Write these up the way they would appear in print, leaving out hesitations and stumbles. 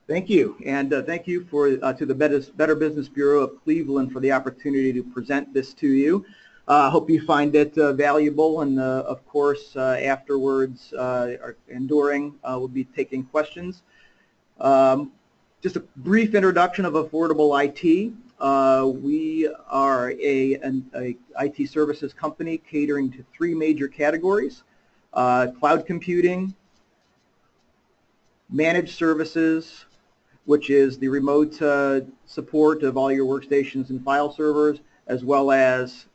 Thank you, and thank you to the Better Business Bureau of Cleveland for the opportunity to present this to you. Hope you find it valuable, and of course afterwards and during we'll be taking questions. Just a brief introduction of Affordable IT. We are a IT services company catering to three major categories: cloud computing, managed services, which is the remote support of all your workstations and file servers, as well as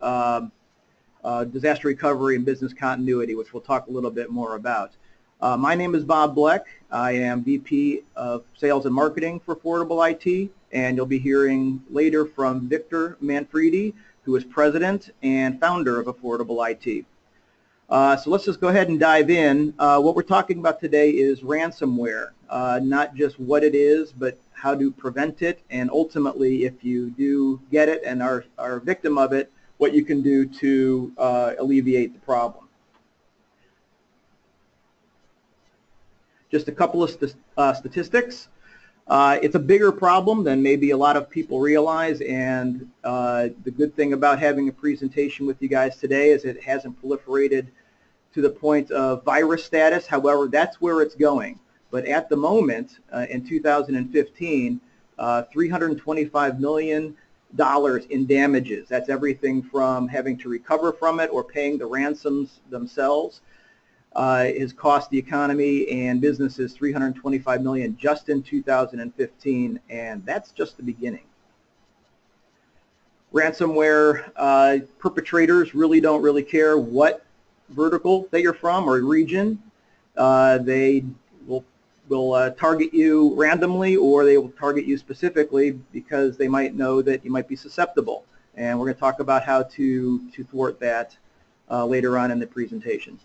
disaster recovery and business continuity, which we'll talk a little bit more about. My name is Bob Bleck. I am VP of Sales and Marketing for Affordable IT, and you'll be hearing later from Victor Manfredi, who is President and Founder of Affordable IT. So let's just go ahead and dive in. What we're talking about today is ransomware, not just what it is, but how to prevent it, and ultimately, if you do get it and are a victim of it, what you can do to alleviate the problem. Just a couple of statistics. It's a bigger problem than maybe a lot of people realize, and the good thing about having a presentation with you guys today is it hasn't proliferated to the point of virus status. However, that's where it's going. But at the moment, in 2015, $325 million in damages. That's everything from having to recover from it or paying the ransoms themselves. Has cost the economy and businesses $325 million just in 2015, and that's just the beginning. Ransomware perpetrators really don't care what vertical that you're from or region. They will target you randomly, or they will target you specifically because they might know that you might be susceptible. And we're going to talk about how to thwart that later on in the presentation.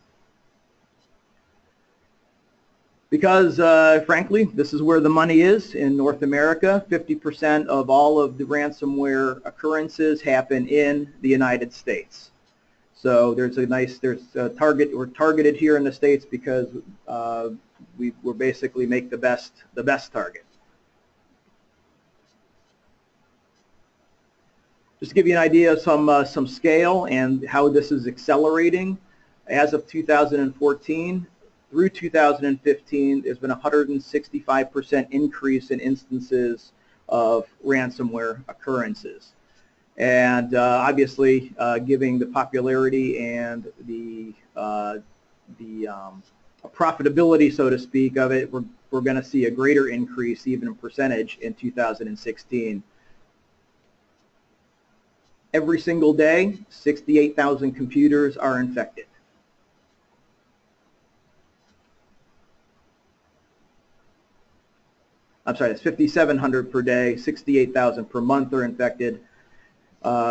Because, frankly, this is where the money is in North America. 50% of all of the ransomware occurrences happen in the United States. So there's a target. We're targeted here in the States because we're basically make the best target. Just to give you an idea of some scale and how this is accelerating, as of 2014. Through 2015, there's been a 165% increase in instances of ransomware occurrences. And obviously, given the popularity and the profitability, so to speak, of it, we're going to see a greater increase, even in percentage, in 2016. Every single day, 68,000 computers are infected. I'm sorry, it's 5,700 per day, 68,000 per month are infected,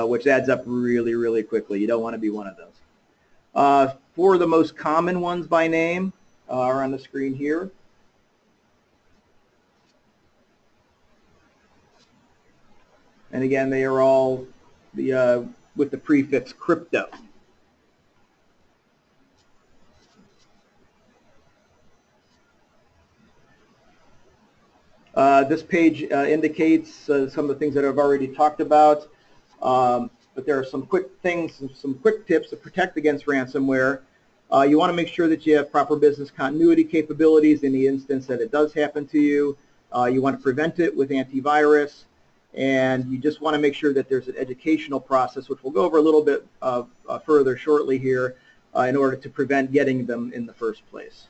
which adds up really quickly. You don't want to be one of those. Four of the most common ones by name are on the screen here. And again, they are all with the prefix crypto. This page indicates some of the things that I've already talked about, but there are some quick things, some quick tips to protect against ransomware. You want to make sure that you have proper business continuity capabilities in the instance that it does happen to you. You want to prevent it with antivirus, and you just want to make sure that there's an educational process, which we'll go over a little bit further shortly here, in order to prevent getting them in the first place.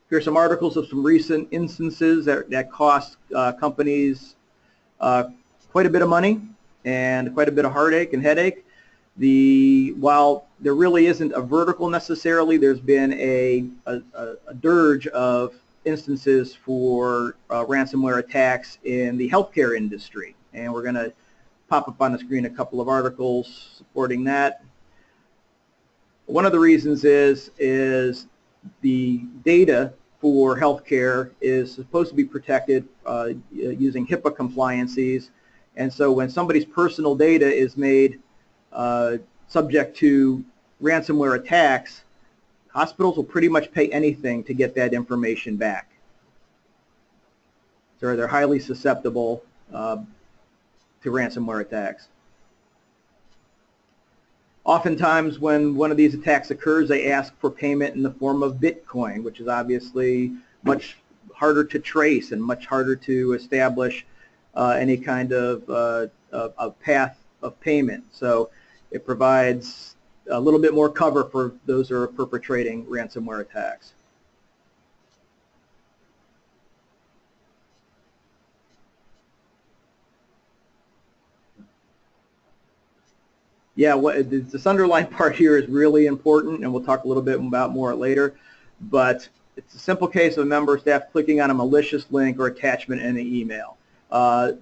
Here's some articles of some recent instances that cost companies quite a bit of money and quite a bit of heartache and headache. While there really isn't a vertical necessarily, there's been a dirge of instances for ransomware attacks in the healthcare industry. And we're going to pop up on the screen a couple of articles supporting that. One of the reasons is the data for healthcare is supposed to be protected using HIPAA compliances, and so when somebody's personal data is made subject to ransomware attacks, Hospitals will pretty much pay anything to get that information back. So they're highly susceptible to ransomware attacks. Oftentimes when one of these attacks occurs, they ask for payment in the form of Bitcoin, which is obviously much harder to trace and much harder to establish any kind of path of payment. So it provides a little bit more cover for those who are perpetrating ransomware attacks. Yeah, this underlying part here is really important, and we'll talk a little bit about more later, but it's a simple case of a member of staff clicking on a malicious link or attachment in an email. A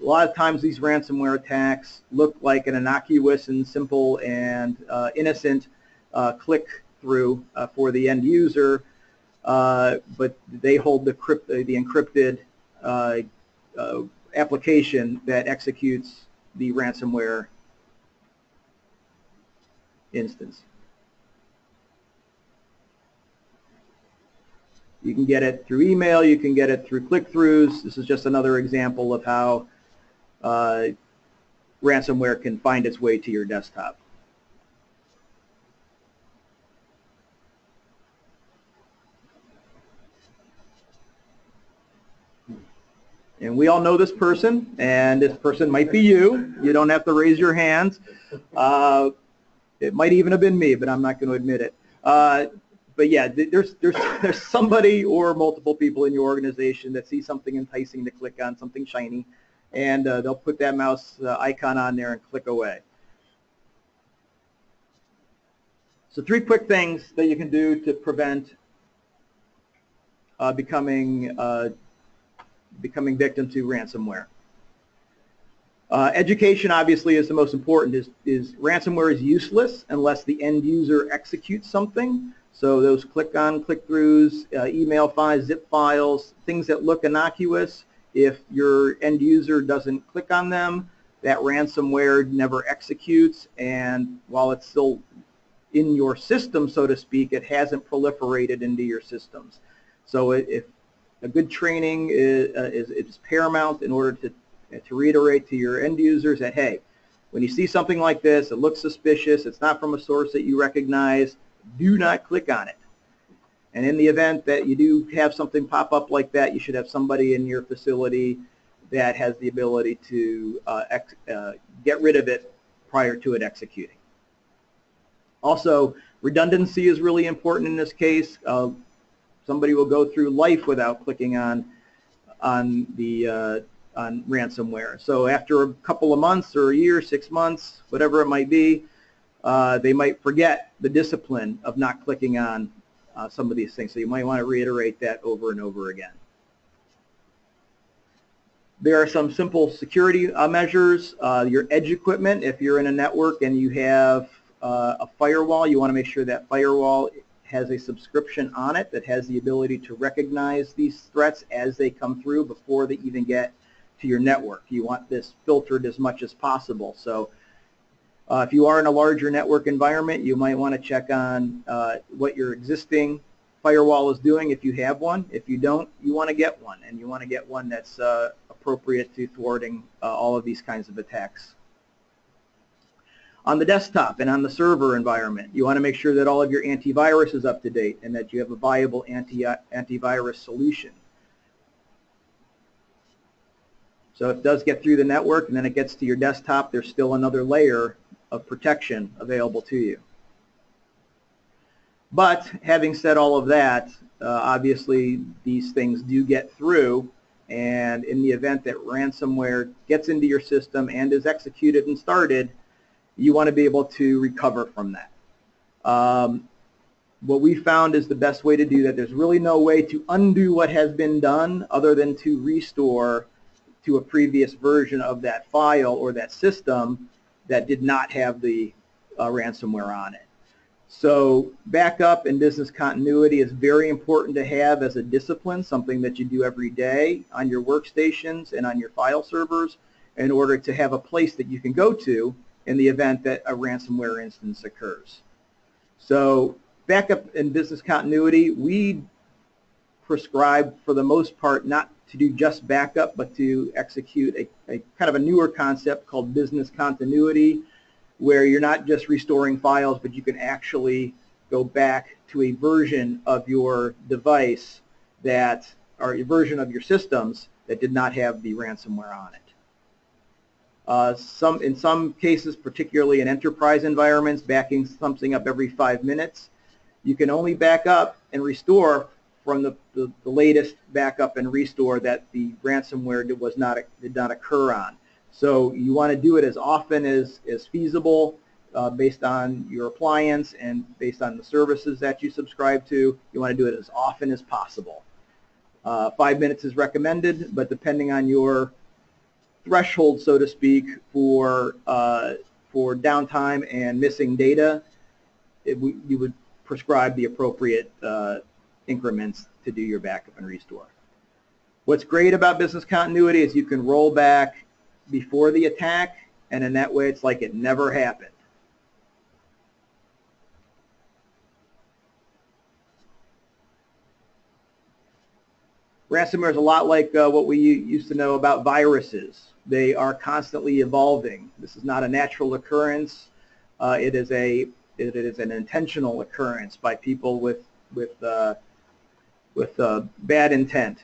lot of times these ransomware attacks look like an innocuous and simple and innocent click-through for the end user, but they hold the encrypted application that executes the ransomware instance. You can get it through email, you can get it through click-throughs. This is just another example of how ransomware can find its way to your desktop. And we all know this person, and this person might be you. You don't have to raise your hands. It might even have been me, but I'm not going to admit it. But yeah, there's somebody or multiple people in your organization that see something enticing to click on, something shiny, and they'll put that mouse icon on there and click away. So 3 quick things that you can do to prevent becoming victim to ransomware. Education obviously is the most important. Ransomware is useless unless the end user executes something. So those click-on, click-throughs, email files, zip files, things that look innocuous, if your end user doesn't click on them, that ransomware never executes, and while it's still in your system, so to speak, it hasn't proliferated into your systems. So if a good training is paramount in order to reiterate to your end users that, hey, when you see something like this, it looks suspicious, it's not from a source that you recognize, do not click on it. And in the event that you do have something pop up like that, you should have somebody in your facility that has the ability to get rid of it prior to it executing. Also, redundancy is really important in this case. Somebody will go through life without clicking on ransomware. So after a couple of months or a year, 6 months, whatever it might be, they might forget the discipline of not clicking on some of these things. So you might want to reiterate that over and over again. There are some simple security measures. Your edge equipment, if you're in a network and you have a firewall, you want to make sure that firewall has a subscription on it that has the ability to recognize these threats as they come through before they even get to your network. You want this filtered as much as possible. So if you are in a larger network environment, you might want to check on what your existing firewall is doing if you have one. If you don't, you want to get one, and you want to get one that's appropriate to thwarting all of these kinds of attacks. On the desktop and on the server environment, you want to make sure that all of your antivirus is up to date and that you have a viable antivirus solution. So if it does get through the network and then it gets to your desktop, there's still another layer of protection available to you. But having said all of that, obviously these things do get through, and in the event that ransomware gets into your system and is executed and started, you want to be able to recover from that. What we found is the best way to do that. There's really no way to undo what has been done other than to restore to a previous version of that file or that system that did not have the ransomware on it. So backup and business continuity is very important to have as a discipline, something that you do every day on your workstations and on your file servers in order to have a place that you can go to in the event that a ransomware instance occurs. So backup and business continuity, we prescribe for the most part not to do just backup, but to execute a kind of a newer concept called business continuity, where you're not just restoring files, but you can actually go back to a version of your device that, or a version of your systems that did not have the ransomware on it. In some cases, particularly in enterprise environments, backing something up every 5 minutes, you can only back up and restore from the latest backup and restore that the ransomware did not occur on. So you want to do it as often as feasible based on your appliance and based on the services that you subscribe to. You want to do it as often as possible. 5 minutes is recommended, but depending on your threshold, so to speak, for downtime and missing data, you would prescribe the appropriate increments to do your backup and restore. What's great about business continuity is you can roll back before the attack, and in that way it's like it never happened. Ransomware is a lot like what we used to know about viruses. They are constantly evolving. This is not a natural occurrence. It is an intentional occurrence by people with bad intent.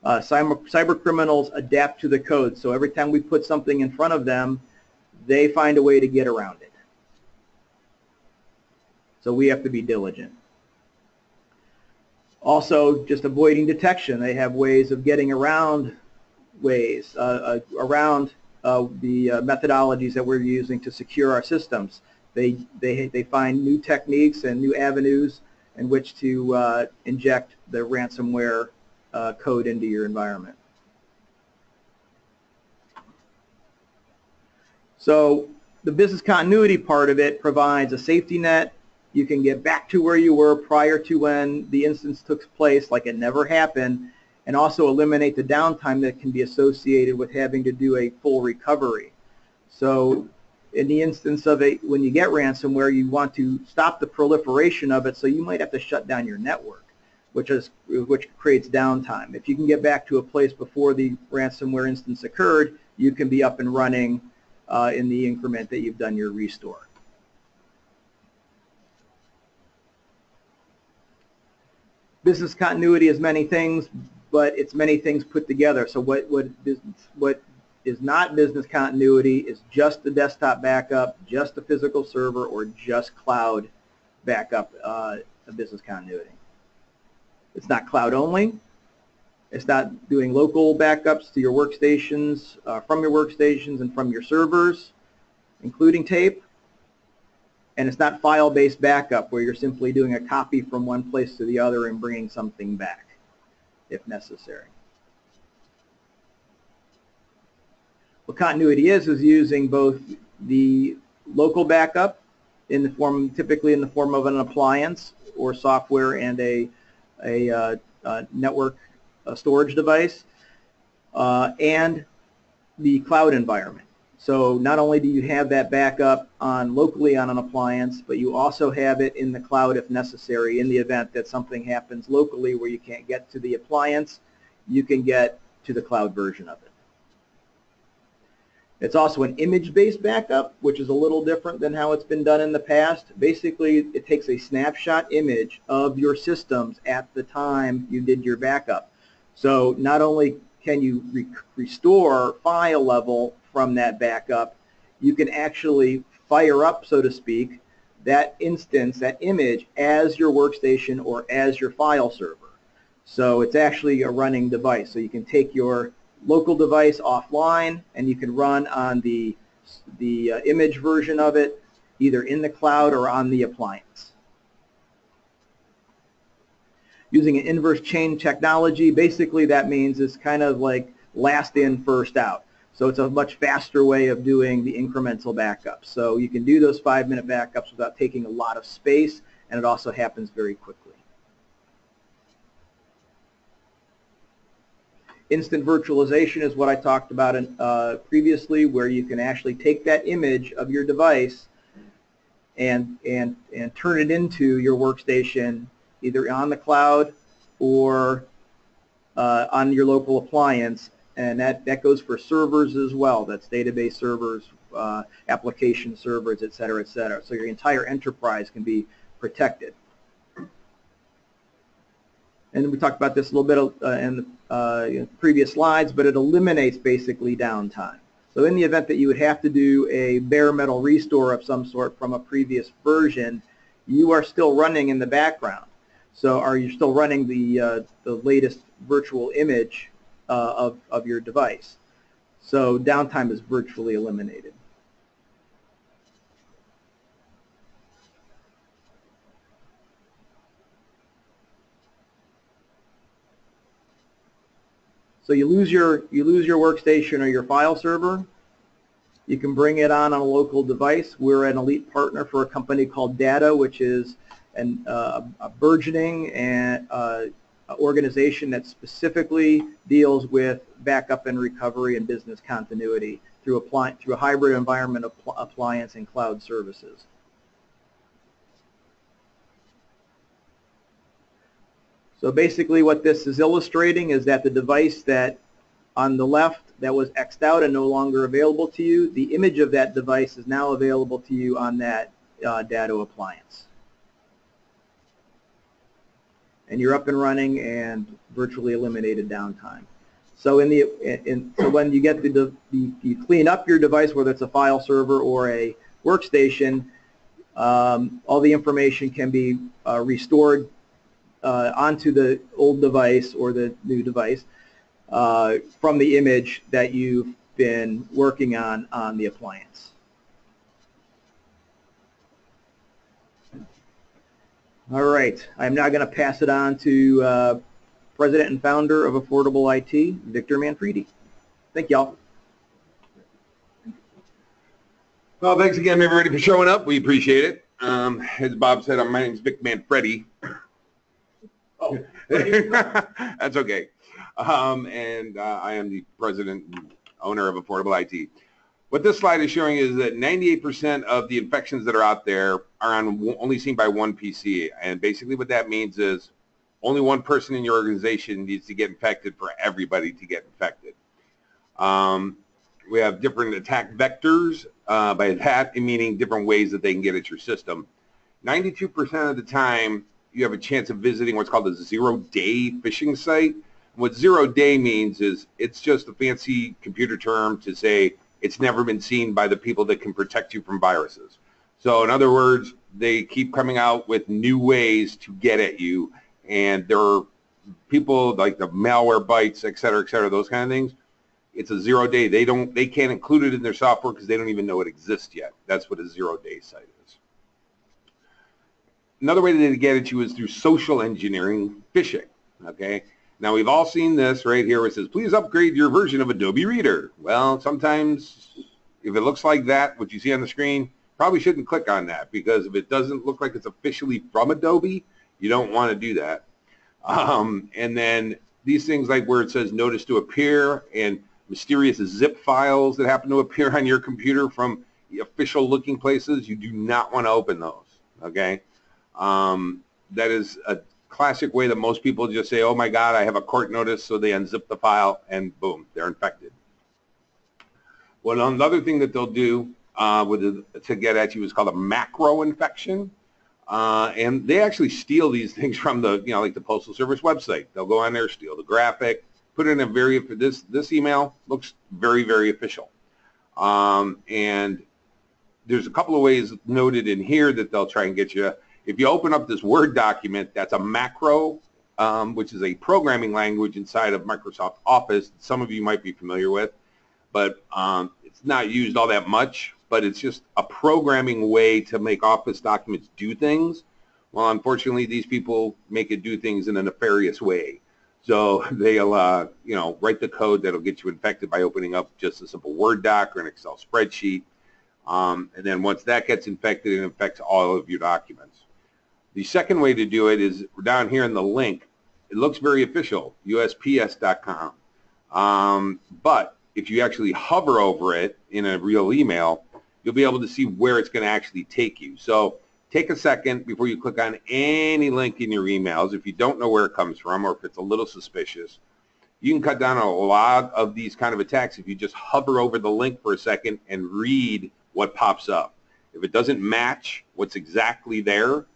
Cyber criminals adapt to the code, so every time we put something in front of them, they find a way to get around it. So we have to be diligent. Also, just avoiding detection. They have ways of getting around the methodologies that we're using to secure our systems. They find new techniques and new avenues in which to inject the ransomware code into your environment. So the business continuity part of it provides a safety net. You can get back to where you were prior to when the instance took place, like it never happened, and also eliminate the downtime that can be associated with having to do a full recovery. So in the instance of when you get ransomware, you want to stop the proliferation of it, so you might have to shut down your network, which creates downtime. If you can get back to a place before the ransomware instance occurred, you can be up and running in the increment that you've done your restore. Business continuity is many things, but it's many things put together. So what is not business continuity is just the desktop backup, just the physical server, or just cloud backup of business continuity. It's not cloud only. It's not doing local backups to your workstations, from your workstations and from your servers, including tape. And it's not file-based backup where you're simply doing a copy from one place to the other and bringing something back if necessary. What continuity is using both the local backup in the form, typically in the form of an appliance or software and a network storage device, and the cloud environment. So not only do you have that backup locally on an appliance, but you also have it in the cloud if necessary. In the event that something happens locally where you can't get to the appliance, you can get to the cloud version of it. It's also an image-based backup, which is a little different than how it's been done in the past. Basically, it takes a snapshot image of your systems at the time you did your backup. So not only can you restore file level from that backup, you can actually fire up, so to speak, that instance, that image, as your workstation or as your file server. So it's actually a running device. So you can take your local device offline and you can run on the image version of it, either in the cloud or on the appliance. Using an inverse chain technology, basically that means it's kind of like last in, first out. So it's a much faster way of doing the incremental backups. So you can do those 5-minute backups without taking a lot of space, and it also happens very quickly. Instant virtualization is what I talked about previously, where you can actually take that image of your device and turn it into your workstation either on the cloud or on your local appliance, and that goes for servers as well. That's database servers, application servers, et cetera, et cetera. So your entire enterprise can be protected. And we talked about this a little bit in the previous slides, but it eliminates basically downtime. So in the event that you would have to do a bare metal restore of some sort from a previous version, you are still running in the background. So are you still running the latest virtual image of your device? So downtime is virtually eliminated. So you lose your workstation or your file server. You can bring it on a local device. We're an elite partner for a company called Data, which is a burgeoning and organization that specifically deals with backup and recovery and business continuity through a hybrid environment of appliance and cloud services. So basically what this is illustrating is that the device that on the left that was X'd out and no longer available to you, the image of that device is now available to you on that Data appliance. And you're up and running and virtually eliminated downtime. So so when you get you clean up your device, whether it's a file server or a workstation, all the information can be restored onto the old device or the new device from the image that you've been working on the appliance. All right, I'm now going to pass it on to President and Founder of Affordable IT, Victor Manfredi. Thank y'all. Well, thanks again, everybody, for showing up. We appreciate it. As Bob said, my name is Vic Manfredi. Oh, that's okay. I am the president and owner of Affordable IT. What this slide is showing is that 98% of the infections that are out there are only seen by one PC. And basically what that means is only one person in your organization needs to get infected for everybody to get infected. We have different attack vectors, by that meaning different ways that they can get at your system. 92% of the time, you have a chance of visiting what's called a zero-day phishing site. What zero-day means is it's just a fancy computer term to say it's never been seen by the people that can protect you from viruses. So in other words, they keep coming out with new ways to get at you, and there are people like the malware bites, et cetera, those kind of things. It's a zero-day. They can't include it in their software because they don't even know it exists yet. That's what a zero-day site is. Another way to get at you is through social engineering phishing, okay? Now, we've all seen this right here where it says, please upgrade your version of Adobe Reader. Well, sometimes if it looks like that, what you see on the screen, probably shouldn't click on that, because if it doesn't look like it's officially from Adobe, you don't want to do that. And then these things like where it says notice to appear and mysterious zip files that happen to appear on your computer from official looking places, you do not want to open those, okay? That is a classic way that most people just say, oh my God, I have a court notice, so they unzip the file and boom, they're infected. Well, another thing that they'll do to get at you is called a macro infection. And they actually steal these things from the, like the Postal Service website. They'll go on there, steal the graphic, put it in a this email looks very, very official. And there's a couple of ways noted in here that they'll try and get you. If you open up this Word document, that's a macro, which is a programming language inside of Microsoft Office that some of you might be familiar with, but it's not used all that much, but it's just a programming way to make Office documents do things. Well, unfortunately, these people make it do things in a nefarious way. So they'll, write the code that'll get you infected by opening up just a simple Word doc or an Excel spreadsheet. And then once that gets infected, it infects all of your documents. The second way to do it is down here in the link. It looks very official, USPS.com. But if you actually hover over it in a real email, you'll be able to see where it's going to actually take you. So take a second before you click on any link in your emails. If you don't know where it comes from or if it's a little suspicious, you can cut down on a lot of these kind of attacks if you just hover over the link for a second and read what pops up. If it doesn't match what's exactly there,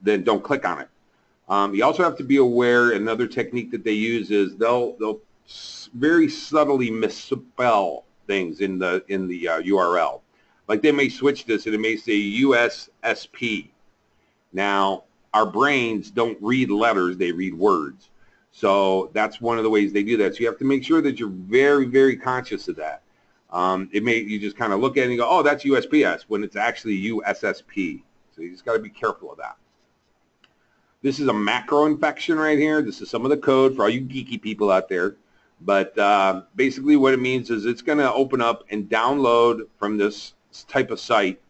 then don't click on it. You also have to be aware, another technique that they use is they'll very subtly misspell things in the URL. Like they may switch this and it may say USSP. Now, our brains don't read letters, they read words. So that's one of the ways they do that. So you have to make sure that you're very, very conscious of that. You just kind of look at it and go, oh, that's USPS, when it's actually USSP. So you just got to be careful of that. This is a macro infection right here. This is some of the code for all you geeky people out there. But basically what it means is it's going to open up and download from this type of site,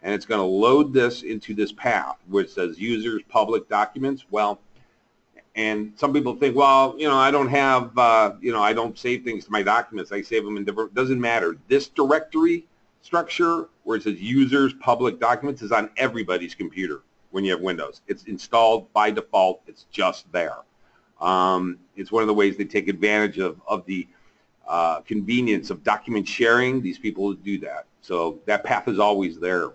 and it's going to load this into this path where it says users, public documents. Well, and some people think, well, I don't have, I don't save things to my documents. I save them in different, doesn't matter. This directory structure where it says users, public documents is on everybody's computer when you have Windows. It's installed by default. It's just there. It's one of the ways they take advantage of the convenience of document sharing. These people do that. So that path is always there.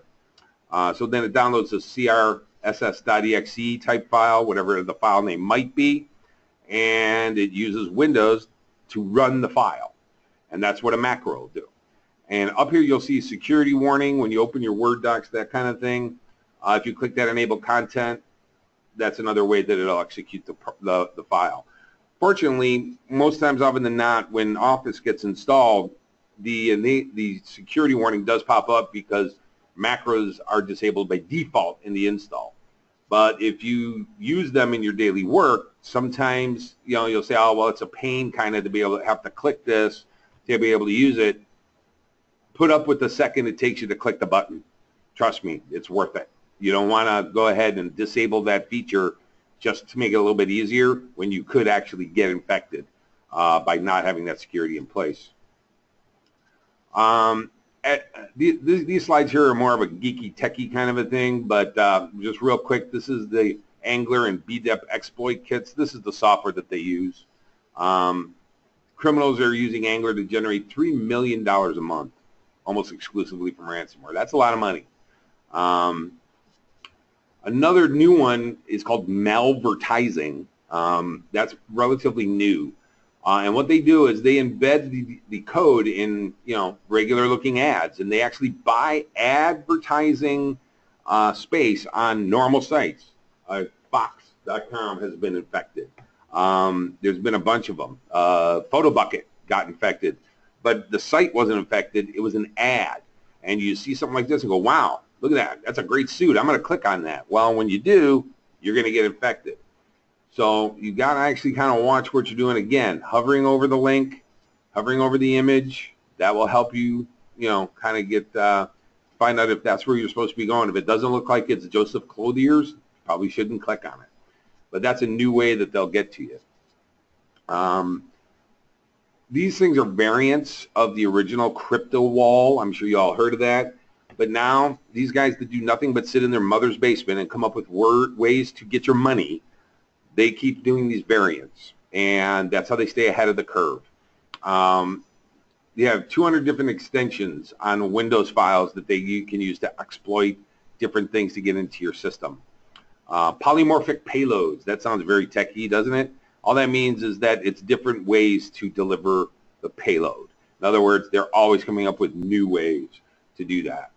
So then it downloads a CRSS.exe type file, whatever the file name might be, and it uses Windows to run the file. And that's what a macro will do. And up here you'll see security warning when you open your Word docs, that kind of thing. If you click that enable content, that's another way that it'll execute the file. Fortunately, most times often than not, when Office gets installed, the security warning does pop up because macros are disabled by default in the install. But if you use them in your daily work, sometimes you'll say, oh, well, it's a pain kind of to be able to have to click this to be able to use it. Put up with the second it takes you to click the button. Trust me, it's worth it. You don't want to go ahead and disable that feature just to make it a little bit easier when you could actually get infected by not having that security in place. These slides here are more of a geeky, techie kind of a thing, but just real quick, this is the Angler and BDEP exploit kits. This is the software that they use. Criminals are using Angler to generate $3 million a month, almost exclusively from ransomware. That's a lot of money. Another new one is called malvertising. That's relatively new. And what they do is they embed the code in regular looking ads, and they actually buy advertising space on normal sites. Fox.com has been infected. There's been a bunch of them. PhotoBucket got infected, but the site wasn't infected. It was an ad. And you see something like this and go, wow, look at that. That's a great suit. I'm going to click on that. Well, when you do, you're going to get infected. So you got to actually kind of watch what you're doing. Again, hovering over the link, hovering over the image, that will help you, kind of get, find out if that's where you're supposed to be going. If it doesn't look like it's Joseph Clothier's, you probably shouldn't click on it. But that's a new way that they'll get to you. These things are variants of the original CryptoWall. I'm sure you all heard of that. But now these guys that do nothing but sit in their mother's basement and come up with ways to get your money, they keep doing these variants. And that's how they stay ahead of the curve. You have 200 different extensions on Windows files that you can use to exploit different things to get into your system. Polymorphic payloads. That sounds very techy, doesn't it? All that means is that it's different ways to deliver the payload. In other words, they're always coming up with new ways to do that.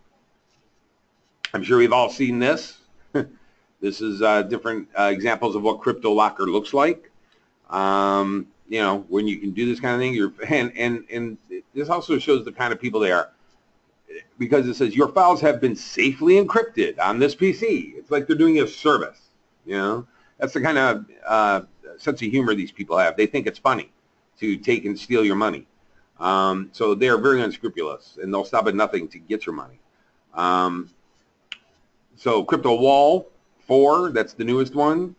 I'm sure we've all seen this. This is different examples of what CryptoLocker looks like. When you can do this kind of thing, and this also shows the kind of people they are, because it says your files have been safely encrypted on this PC. It's like they're doing a service. That's the kind of sense of humor these people have. They think it's funny to take and steal your money. So they are very unscrupulous, and they'll stop at nothing to get your money. So CryptoWall 4, that's the newest one.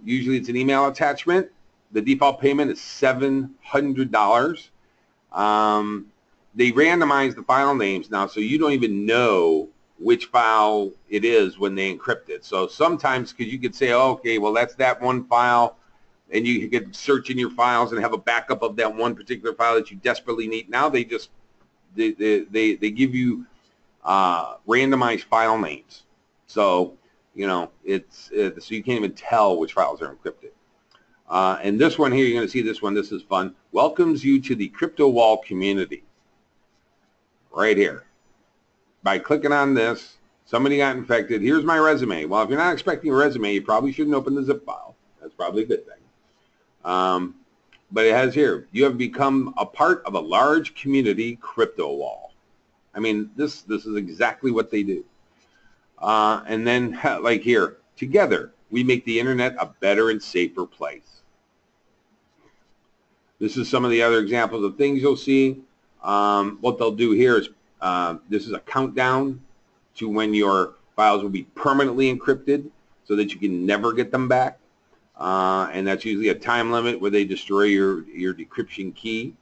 Usually it's an email attachment. The default payment is $700. they randomize the file names now, so you don't even know which file it is when they encrypt it. So sometimes, because you could say, oh, okay, well, that's that one file, and you could search in your files and have a backup of that one particular file that you desperately need. Now they just they give you randomized file names, so you know so you can't even tell which files are encrypted. And this one here, you're going to see this one. This is fun. Welcomes you to the CryptoWall community. Right here. By clicking on this, somebody got infected. Here's my resume. Well, if you're not expecting a resume, you probably shouldn't open the zip file. That's probably a good thing. But it has here, you have become a part of a large community CryptoWall. I mean, this is exactly what they do. And then, like here, together, we make the internet a better and safer place. This is some of the other examples of things you'll see. What they'll do here is, this is a countdown to when your files will be permanently encrypted so that you can never get them back. And that's usually a time limit where they destroy your decryption key.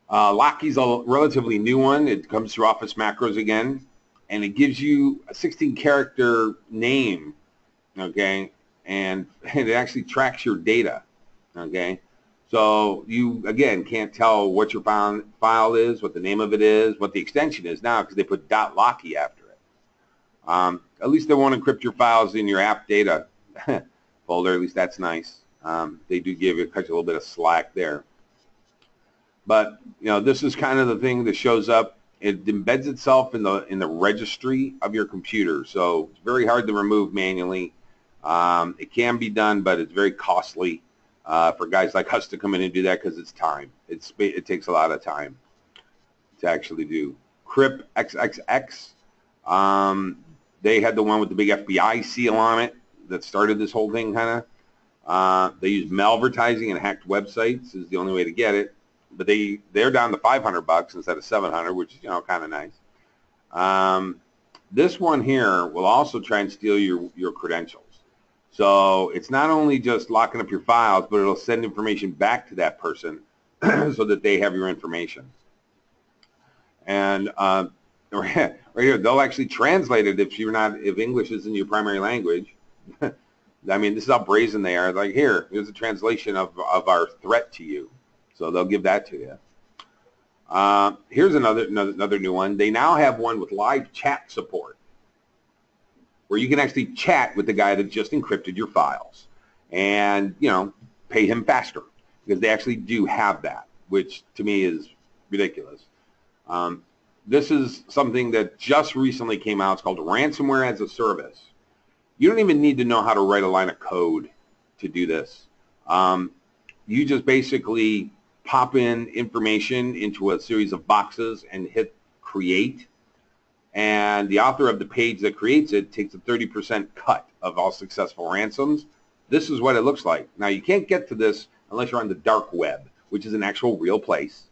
Locky's a relatively new one. It comes through Office macros again, and it gives you a 16-character name, okay, and it actually tracks your data, okay. So you, again, can't tell what your file is, what the name of it is, what the extension is now, because they put .locky after it. At least they won't encrypt your files in your app data folder. At least that's nice. They do give you a little bit of slack there. But you know, this is kind of the thing that shows up. It embeds itself in the registry of your computer, so it's very hard to remove manually. It can be done, but it's very costly for guys like us to come in and do that because it's time. It takes a lot of time to actually do. Crypt XXX. They had the one with the big FBI seal on it that started this whole thing, kind of. They use malvertising and hacked websites is the only way to get it, but they're down to $500 instead of $700, which is, you know, kind of nice. This one here will also try and steal your credentials. So it's not only just locking up your files, but it'll send information back to that person so that they have your information. And right here, they'll actually translate it if English isn't your primary language. I mean, this is how brazen they are. Like, here's a translation of our threat to you. So they'll give that to you. Here's another new one. They now have one with live chat support, where you can actually chat with the guy that just encrypted your files and, you know, pay him faster, because they actually do have that, which to me is ridiculous. This is something that just recently came out. It's called Ransomware-as-a-Service. You don't even need to know how to write a line of code to do this. You just basically pop in information into a series of boxes and hit create. And the author of the page that creates it takes a 30% cut of all successful ransoms. This is what it looks like. Now, you can't get to this unless you're on the dark web, which is an actual real place.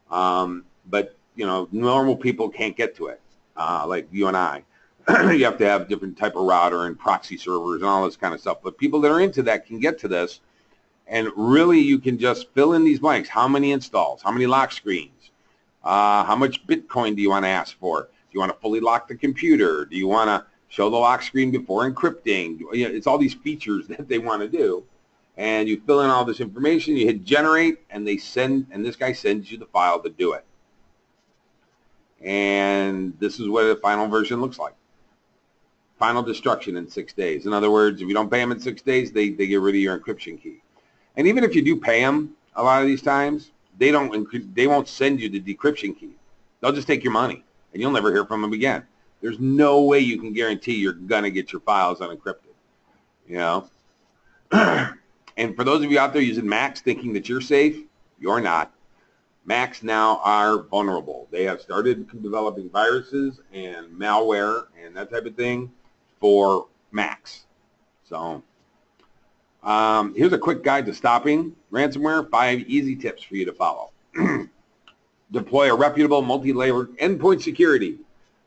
But, you know, normal people can't get to it, like you and I. You have to have a different type of router and proxy servers and all this kind of stuff. But people that are into that can get to this. And really, you can just fill in these blanks. How many installs? How many lock screens? How much Bitcoin do you want to ask for? Do you want to fully lock the computer? Do you want to show the lock screen before encrypting? You know, it's all these features that they want to do. And you fill in all this information, you hit generate, and this guy sends you the file to do it. And this is what the final version looks like. Final destruction in 6 days. In other words, if you don't pay them in 6 days, they get rid of your encryption key. And even if you do pay them, a lot of these times, they won't send you the decryption key. They'll just take your money, and you'll never hear from them again. There's no way you can guarantee you're going to get your files unencrypted, you know. And for those of you out there using Macs thinking that you're safe, you're not. Macs now are vulnerable. They have started developing viruses and malware and that type of thing for Macs. So here's a quick guide to stopping ransomware. 5 easy tips for you to follow. Deploy a reputable multi-layered endpoint security.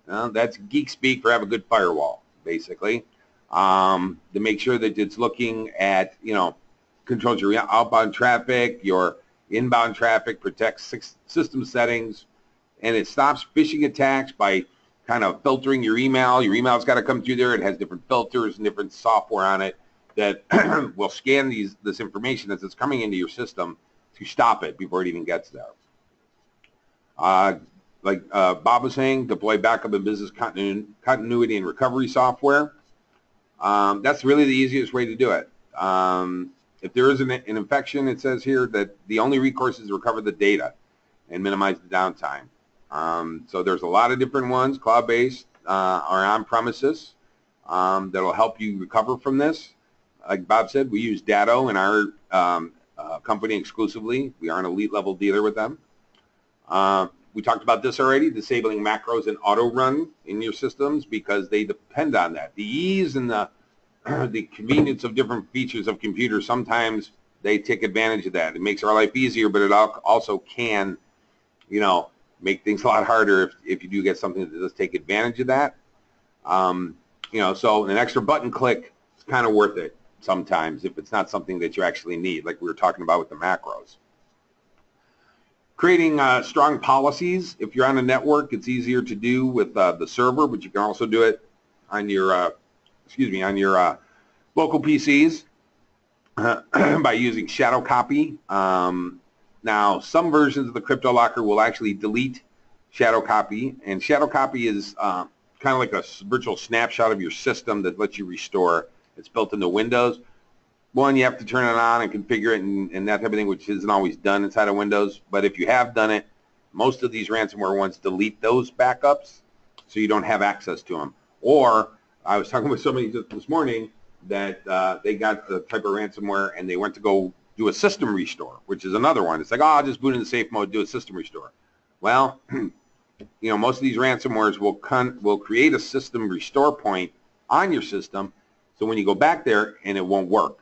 That's geek speak for have a good firewall, basically. To make sure that it's looking at, you know, controls your outbound traffic, your inbound traffic, protects system settings, and it stops phishing attacks by kind of filtering your email. Your email's got to come through there. It has different filters and different software on it that will scan this information as it's coming into your system to stop it before it even gets there. Like Bob was saying, deploy backup and business continuity and recovery software. That's really the easiest way to do it. If there is an infection, it says here that the only recourse is to recover the data and minimize the downtime. So there's a lot of different ones, cloud-based or on-premises, that'll help you recover from this. Like Bob said, we use Datto in our company exclusively. We are an elite level dealer with them. We talked about this already, disabling macros and Autorun in your systems because they depend on that. The ease and the convenience of different features of computers, sometimes they take advantage of that. It makes our life easier, but it also can, you know, make things a lot harder if you do get something that does take advantage of that. You know, so an extra button click is kind of worth it sometimes if it's not something that you actually need, like we were talking about with the macros. Creating strong policies. If you're on a network, it's easier to do with the server, but you can also do it on your, on your local PCs by using shadow copy. Now, some versions of the CryptoLocker will actually delete shadow copy, and shadow copy is kind of like a virtual snapshot of your system that lets you restore. It's built into Windows. One, you have to turn it on and configure it and that type of thing, which isn't always done inside of Windows. But if you have done it, most of these ransomware ones delete those backups so you don't have access to them. Or I was talking with somebody just this morning that they got the type of ransomware and they went to go do a system restore, which is another one. It's like, oh, I'll just boot into safe mode, do a system restore. Well, you know, most of these ransomwares will create a system restore point on your system, so when you go back there and it won't work.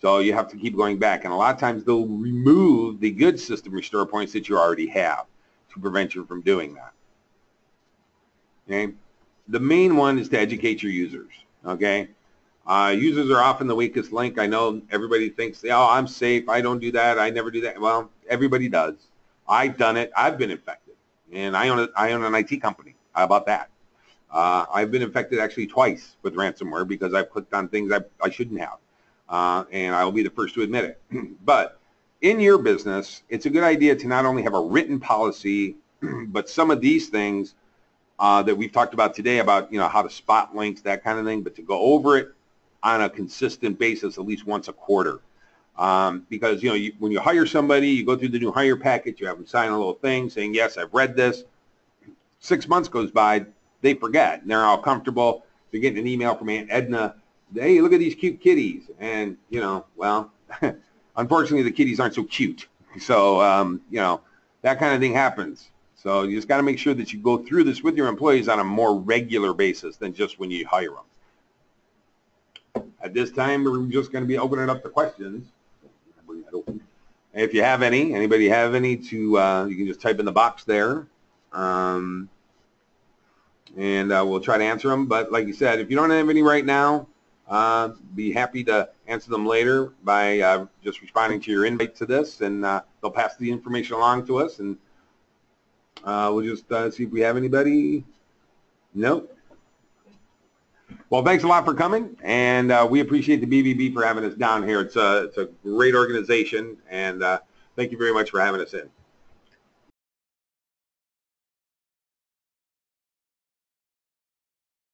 So you have to keep going back, and a lot of times they'll remove the good system restore points that you already have to prevent you from doing that. Okay, the main one is to educate your users. Okay, users are often the weakest link. I know everybody thinks, oh, I'm safe, I don't do that, I never do that. Well, everybody does. I've done it. I've been infected, and I own an IT company. How about that? I've been infected actually twice with ransomware because I've clicked on things I shouldn't have. And I will be the first to admit it. But in your business, it's a good idea to not only have a written policy, but some of these things that we've talked about today about, you know, how to spot links, that kind of thing, but to go over it on a consistent basis at least once a quarter. Because, you know, when you hire somebody, you go through the new hire package, you have them sign a little thing saying, yes, I've read this. 6 months goes by, they forget, and they're all comfortable. They're getting an email from Aunt Edna, hey, look at these cute kitties. And, you know, well, unfortunately, the kitties aren't so cute. So, you know, that kind of thing happens. So you just got to make sure that you go through this with your employees on a more regular basis than just when you hire them. At this time, we're just going to be opening up the questions. Bring that open. If you have any, anybody have any, you can just type in the box there. And we'll try to answer them. But like you said, if you don't have any right now, be happy to answer them later by just responding to your invite to this, and they'll pass the information along to us, and we'll just see if we have anybody. Nope. Well, thanks a lot for coming, and we appreciate the BBB for having us down here. It's a great organization, and thank you very much for having us in.